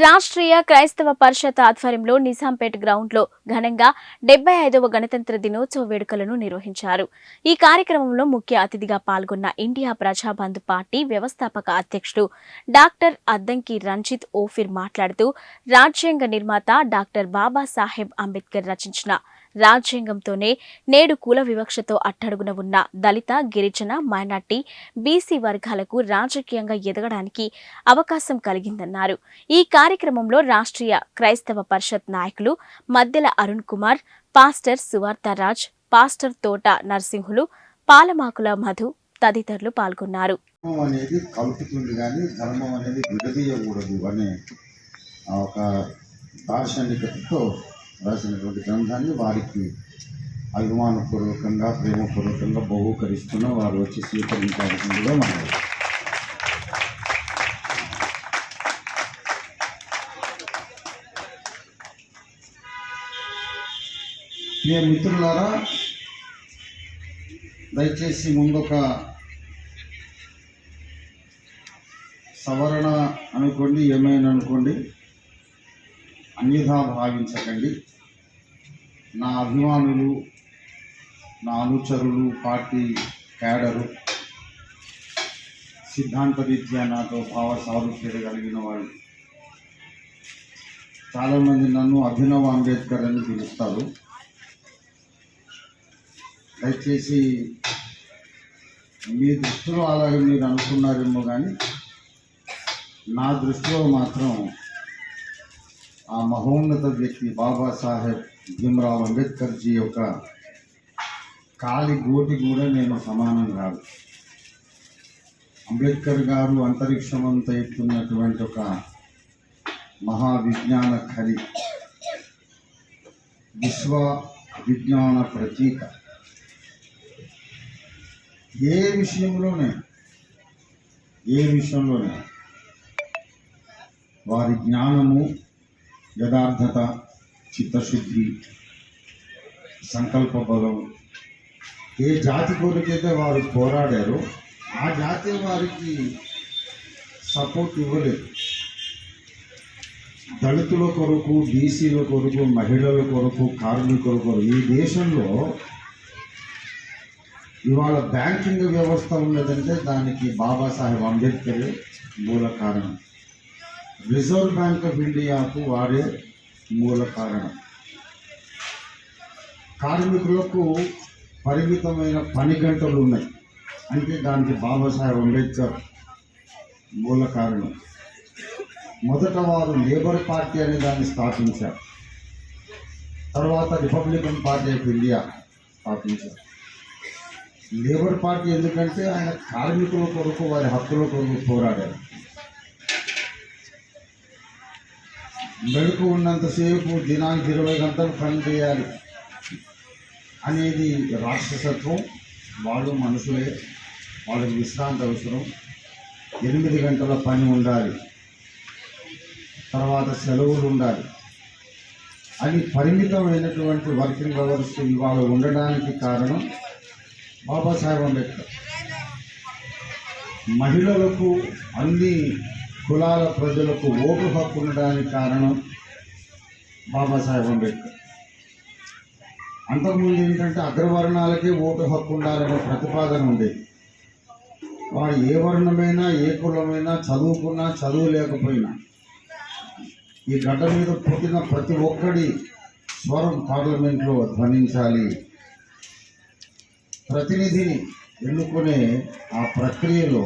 రాష్ట్రీయ క్రైస్తవ పరిషత్ ఆధ్వర్యంలో నిజాంపేట్ గ్రౌండ్లో ఘనంగా 75వ గణతంత్ర దినోత్సవ వేడుకలను నిర్వహించారు. ఈ కార్యక్రమంలో ముఖ్య అతిథిగా పాల్గొన్న ఇండియా ప్రజాబంధు పార్టీ వ్యవస్థాపక అధ్యక్షుడు డాక్టర్ అద్దంకి రంజిత్ ఓఫిర్ మాట్లాడుతూ రాజ్యాంగ నిర్మాత డాక్టర్ బాబాసాహెబ్ అంబేద్కర్ రచించిన రాజ్యాంగంతోనే నేడు కుల వివక్షతో అట్టడుగున ఉన్న దళిత, గిరిజన, మైనార్టీ, బీసీ వర్గాలకు రాజకీయంగా ఎదగడానికి అవకాశం కలిగిందన్నారు. ఈ కార్యక్రమంలో రాష్ట్రీయ క్రైస్తవ పరిషత్ నాయకులు మద్దెల అరుణ్ కుమార్, పాస్టర్ సువార్తరాజ్, పాస్టర్ తోట నర్సింహులు, పాలమాకుల మధు తదితరులు పాల్గొన్నారు. అనేది కలుపుతుంది కానీ ధర్మం అనేది విడదీయకూడదు అనే ఒక దార్శనికతతో రాసినటువంటి గ్రంథాన్ని వారికి అభిమానపూర్వకంగా ప్రేమపూర్వకంగా బహూకరిస్తున్న వారు వచ్చి స్వీకరించాల్సిందిగా మనం ప్రియ మిత్రులారా, దయచేసి ముందొక సవరణ అనుకోండి, ఏమైనా అనుకోండి, అన్యథా భావించకండి. నా అభిమానులు, నా అనుచరులు, పార్టీ క్యాడరు, సిద్ధాంత రీత్యా నాతో భావ సారూప్యత కలిగిన వాళ్ళు చాలామంది నన్ను అభినవ్ అంబేద్కర్ అని పిలుస్తారు. దయచేసి మీ దృష్టిలో అలాగే మీరు అనుకున్నారేమో కానీ నా దృష్టిలో మాత్రం ఆ మహోన్నత వ్యక్తి బాబాసాహెబ్ భీమ్రావ్ అంబేద్కర్ జీ యొక్క కాలి గోటి కూడా నేను సమానం కాదు. అంబేద్కర్ గారు అంతరిక్షమంతా ఎత్తున్నటువంటి ఒక మహావిజ్ఞాన ఖని, విశ్వ విజ్ఞాన ప్రతీక. ఏ విషయంలోనే వారి జ్ఞానము, యథార్థత, చిత్తశుద్ధి, సంకల్ప బలం, ఏ జాతి కొరకైతే వారు పోరాడారో ఆ జాతి వారికి సపోర్ట్ ఇవ్వలేదు. దళితుల కొరకు, బీసీల కొరకు, మహిళల కొరకు, కార్మికుల కొరకు ఈ దేశంలో ఇవాళ బ్యాంకింగ్ వ్యవస్థ ఉన్నదంటే దానికి బాబాసాహెబ్ అంబేద్కర్ మూల కారణం. రిజర్వ్ బ్యాంక్ ఆఫ్ ఇండియాకు వారే మూల కారణం. కార్మికులకు పరిమితమైన పని గంటలు ఉన్నాయి అంటే దానికి బాబాసాహెబ్ అంబేద్కర్ మూల కారణం. మొదట వారు లేబర్ పార్టీ అనే దాన్ని స్థాపించారు. తర్వాత రిపబ్లికన్ పార్టీ ఆఫ్ ఇండియా స్థాపించారు. లేబర్ పార్టీ ఎందుకంటే ఆయన కార్మికుల కొరకు, వారి హక్కుల కొరకు పోరాడారు. మెడుకు ఉన్నంతసేపు దినానికి 20 గంటలు పని చేయాలి అనేది రాక్షసత్వం. వాళ్ళు మనుషులే, వాళ్ళకి విశ్రాంతి అవసరం. 8 గంటల పని ఉండాలి, తర్వాత సెలవులు ఉండాలి అని పరిమితమైనటువంటి వర్కింగ్ అవర్స్ ఇవాళ ఉండడానికి కారణం బాబాసాహెబ్ అంబేద్కర్. మహిళలకు, అన్ని కులాల ప్రజలకు ఓటు హక్కు ఉండడానికి కారణం బాబాసాహెబ్ అంబేద్కర్. అంతకుముందు ఏంటంటే అగ్రవర్ణాలకే ఓటు హక్కు ఉండాలనే ప్రతిపాదన ఉండేది. వాడు ఏ వర్ణమైనా, ఏ కులమైనా, చదువుకున్నా చదువు లేకపోయినా ఈ గడ్డ మీద పుట్టిన ప్రతి ఒక్కడి స్వరం పార్లమెంట్లో ధ్వనించాలి. ప్రతినిధిని ఎన్నుకునే ఆ ప్రక్రియలో